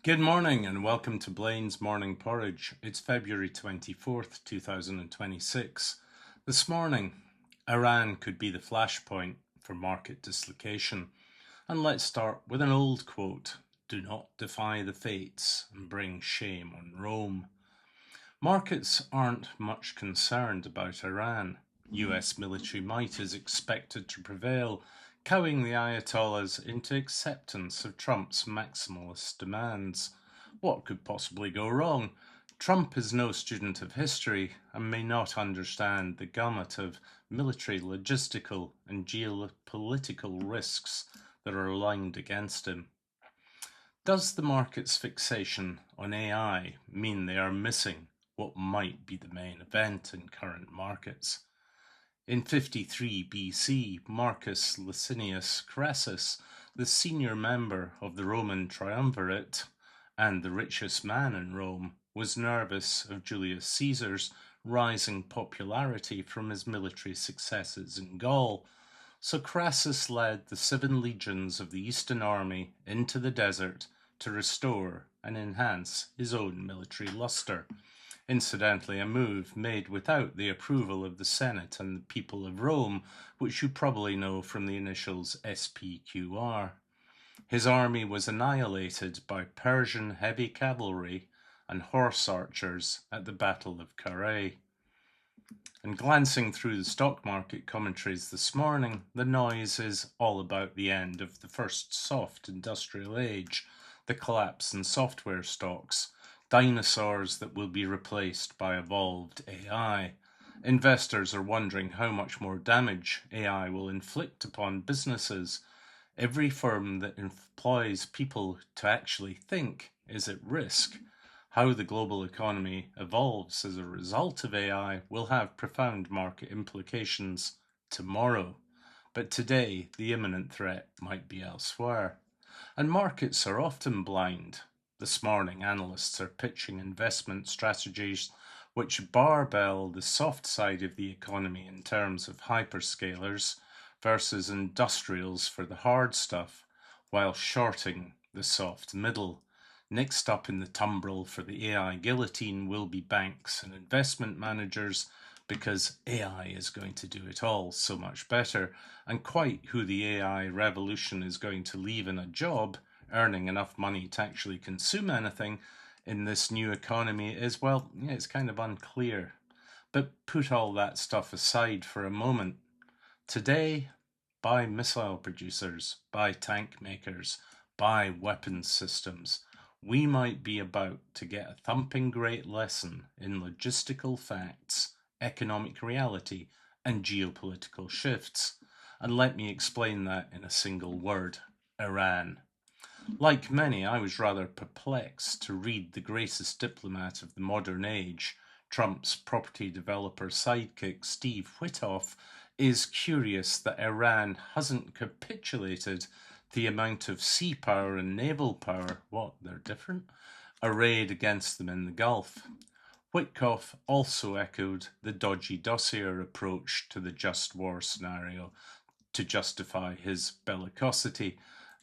Good morning and welcome to Blain's Morning Porridge. It's February 24th, 2026. This morning, Iran could be the flashpoint for market dislocation. And let's start with an old quote: "Do not defy the fates and bring shame on Rome." Markets aren't much concerned about Iran. US military might is expected to prevail, cowing the Ayatollahs into acceptance of Trump's maximalist demands. What could possibly go wrong? Trump is no student of history and may not understand the gamut of military, logistical, and geopolitical risks that are aligned against him. Does the market's fixation on AI mean they are missing what might be the main event in current markets? In 53 BC, Marcus Licinius Crassus, the senior member of the Roman Triumvirate and the richest man in Rome, was nervous of Julius Caesar's rising popularity from his military successes in Gaul. So Crassus led the 7 legions of the Eastern Army into the desert to restore and enhance his own military lustre. Incidentally, a move made without the approval of the Senate and the people of Rome, which you probably know from the initials SPQR. His army was annihilated by Persian heavy cavalry and horse archers at the Battle of Carrhae. And glancing through the stock market commentaries this morning, the noise is all about the end of the first soft industrial age, the collapse in software stocks, dinosaurs that will be replaced by evolved AI. Investors are wondering how much more damage AI will inflict upon businesses. Every firm that employs people to actually think is at risk. How the global economy evolves as a result of AI will have profound market implications tomorrow. But today, the imminent threat might be elsewhere. And markets are often blind. This morning, analysts are pitching investment strategies which barbell the soft side of the economy in terms of hyperscalers versus industrials for the hard stuff, while shorting the soft middle. Next up in the tumbril for the AI guillotine will be banks and investment managers, because AI is going to do it all so much better, and quite who the AI revolution is going to leave in a job, earning enough money to actually consume anything in this new economy is, well, it's kind of unclear. But put all that stuff aside for a moment. Today, buy missile producers, buy tank makers, buy weapons systems. We might be about to get a thumping great lesson in logistical facts, economic reality, and geopolitical shifts. And let me explain that in a single word: Iran. Like many, I was rather perplexed to read the greatest diplomat of the modern age, Trump's property developer sidekick Steve Witkoff, is curious that Iran hasn't capitulated the amount of sea power and naval power, they're different, arrayed against them in the Gulf. Witkoff also echoed the dodgy dossier approach to the just war scenario to justify his bellicosity.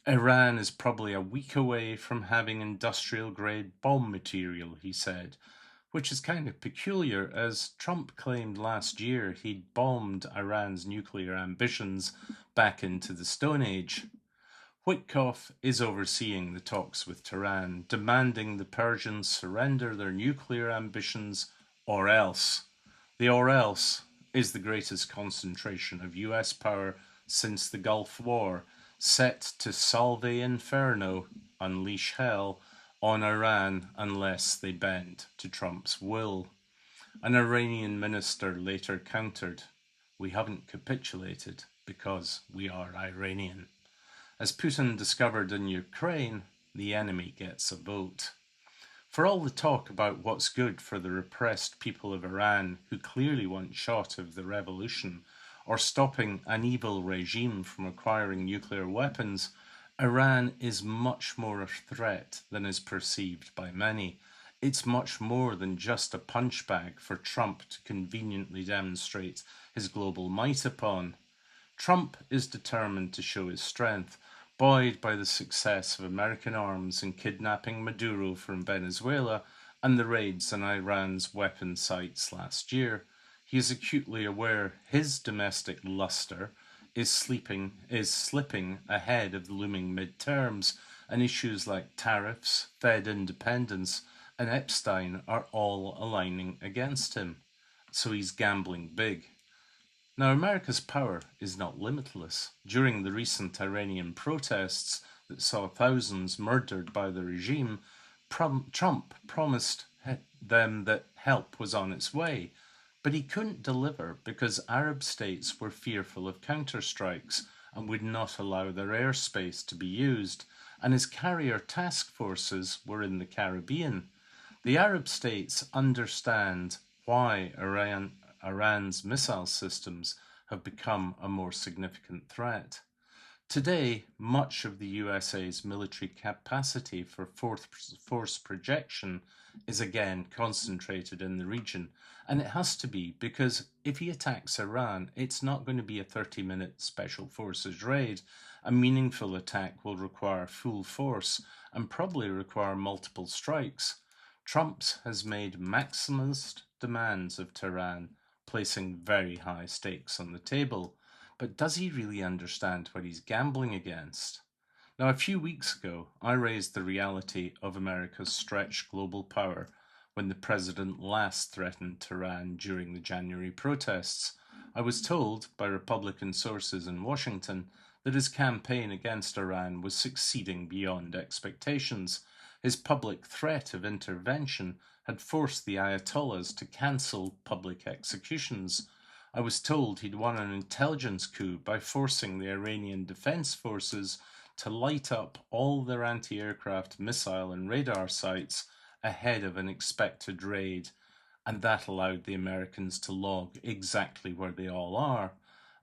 Iran is probably a week away from having industrial-grade bomb material, he said, which is kind of peculiar, as Trump claimed last year he'd bombed Iran's nuclear ambitions back into the Stone Age. Witkoff is overseeing the talks with Tehran, demanding the Persians surrender their nuclear ambitions or else. The or else is the greatest concentration of US power since the Gulf War, set to salve inferno, unleash hell, on Iran unless they bend to Trump's will. An Iranian minister later countered, "We haven't capitulated because we are Iranian." As Putin discovered in Ukraine, the enemy gets a vote. For all the talk about what's good for the repressed people of Iran, who clearly want shot of the revolution, or stopping an evil regime from acquiring nuclear weapons, Iran is much more a threat than is perceived by many. It's much more than just a punchbag for Trump to conveniently demonstrate his global might upon. Trump is determined to show his strength, buoyed by the success of American arms in kidnapping Maduro from Venezuela and the raids on Iran's weapon sites last year. He is acutely aware his domestic lustre is slipping ahead of the looming midterms, and issues like tariffs, Fed independence, and Epstein are all aligning against him. So he's gambling big. Now, America's power is not limitless. During the recent Iranian protests that saw thousands murdered by the regime, Trump promised them that help was on its way. But he couldn't deliver because Arab states were fearful of counterstrikes and would not allow their airspace to be used, and his carrier task forces were in the Caribbean. The Arab states understand why Iran's missile systems have become a more significant threat. Today, much of the USA's military capacity for force projection is again concentrated in the region, and it has to be because if he attacks Iran, it's not going to be a 30-minute special forces raid. A meaningful attack will require full force and probably require multiple strikes. Trump has made maximalist demands of Tehran, placing very high stakes on the table. But does he really understand what he's gambling against? Now, a few weeks ago, I raised the reality of America's stretched global power when the president last threatened Tehran during the January protests. I was told by Republican sources in Washington that his campaign against Iran was succeeding beyond expectations. His public threat of intervention had forced the Ayatollahs to cancel public executions. I was told he'd won an intelligence coup by forcing the Iranian Defense Forces to light up all their anti-aircraft missile and radar sites ahead of an expected raid, and that allowed the Americans to log exactly where they all are.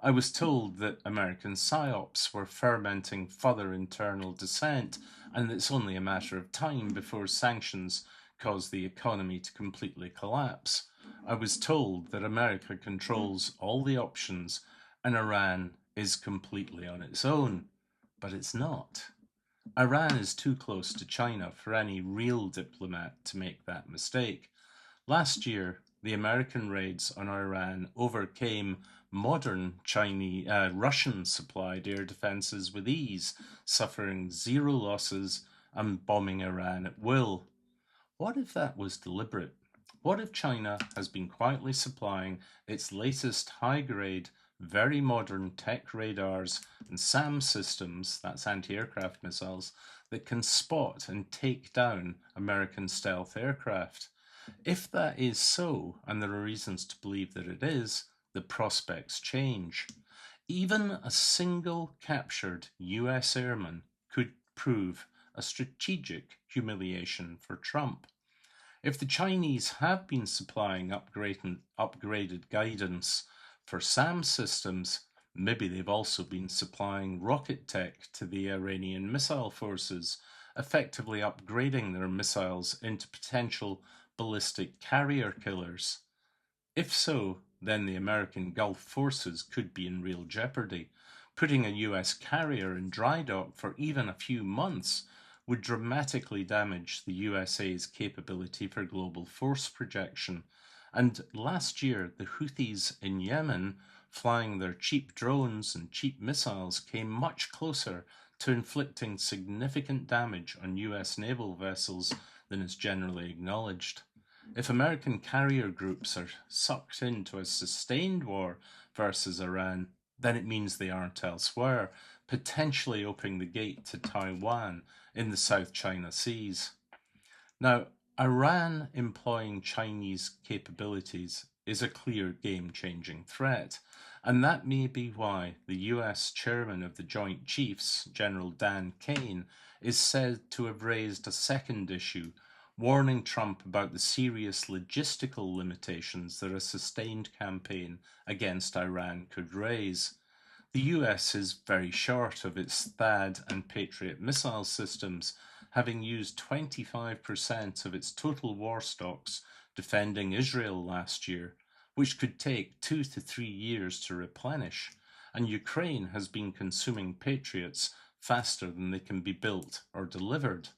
I was told that American psyops were fermenting further internal dissent, and it's only a matter of time before sanctions cause the economy to completely collapse. I was told that America controls all the options and Iran is completely on its own. But it's not. Iran is too close to China for any real diplomat to make that mistake. Last year, the American raids on Iran overcame modern Russian-supplied air defenses with ease, suffering zero losses and bombing Iran at will. What if that was deliberate? What if China has been quietly supplying its latest high-grade, very modern tech radars and SAM systems, that's anti-aircraft missiles, that can spot and take down American stealth aircraft? If that is so, and there are reasons to believe that it is, the prospects change. Even a single captured US airman could prove a strategic humiliation for Trump. If the Chinese have been supplying upgraded guidance for SAM systems, maybe they've also been supplying rocket tech to the Iranian missile forces, effectively upgrading their missiles into potential ballistic carrier killers. If so, then the American Gulf forces could be in real jeopardy. Putting a US carrier in dry dock for even a few months would dramatically damage the USA's capability for global force projection. And last year, the Houthis in Yemen, flying their cheap drones and cheap missiles, came much closer to inflicting significant damage on US naval vessels than is generally acknowledged. If American carrier groups are sucked into a sustained war versus Iran, then it means they aren't elsewhere, potentially opening the gate to Taiwan in the South China Seas. Now, Iran employing Chinese capabilities is a clear game-changing threat, and that may be why the US chairman of the Joint Chiefs, General Dan Kane, is said to have raised a second issue, warning Trump about the serious logistical limitations that a sustained campaign against Iran could raise. The US is very short of its THAAD and Patriot missile systems, having used 25% of its total war stocks defending Israel last year, which could take 2 to 3 years to replenish, and Ukraine has been consuming Patriots faster than they can be built or delivered.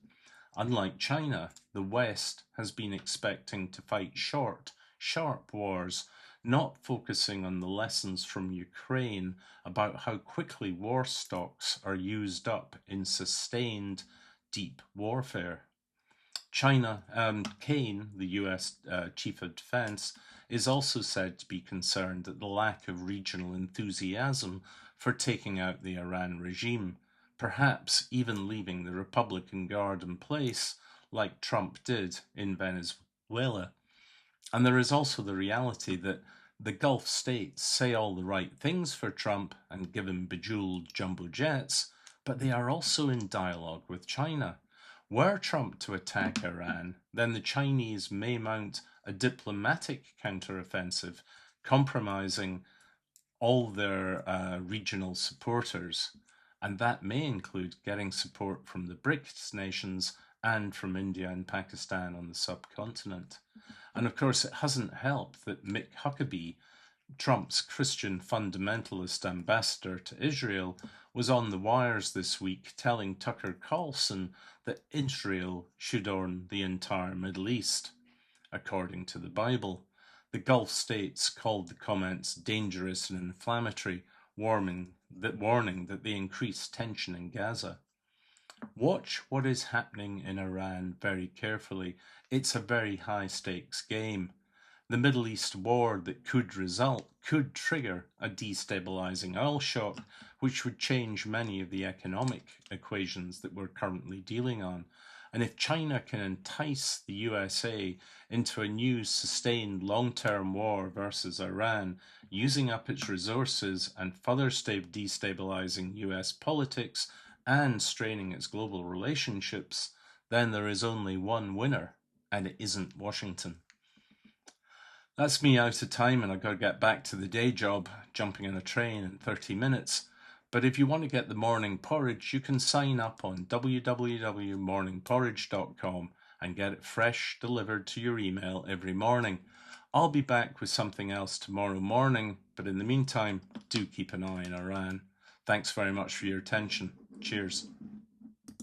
Unlike China, the West has been expecting to fight short, sharp wars, not focusing on the lessons from Ukraine about how quickly war stocks are used up in sustained, deep warfare. Kane, the US Chief of Defense, is also said to be concerned at the lack of regional enthusiasm for taking out the Iran regime, perhaps even leaving the Republican Guard in place like Trump did in Venezuela. And there is also the reality that the Gulf states say all the right things for Trump and give him bejeweled jumbo jets, but they are also in dialogue with China. Were Trump to attack Iran, then the Chinese may mount a diplomatic counteroffensive, compromising all their regional supporters. And that may include getting support from the BRICS nations and from India and Pakistan on the subcontinent. And of course, it hasn't helped that Mick Huckabee, Trump's Christian fundamentalist ambassador to Israel, was on the wires this week telling Tucker Carlson that Israel should own the entire Middle East. According to the Bible, the Gulf states called the comments dangerous and inflammatory, warning that they increase tension in Gaza. Watch what is happening in Iran very carefully. It's a very high stakes game. The Middle East war that could trigger a destabilizing oil shock, which would change many of the economic equations that we're currently dealing on. And if China can entice the USA into a new sustained long-term war versus Iran, using up its resources and further destabilizing US politics and straining its global relationships, then there is only one winner, and it isn't Washington. That's me out of time, and I've got to get back to the day job, jumping on a train in 30 minutes. But if you want to get the Morning Porridge, you can sign up on www.morningporridge.com and get it fresh delivered to your email every morning. I'll be back with something else tomorrow morning, but in the meantime, do keep an eye on Iran. Thanks very much for your attention. Cheers.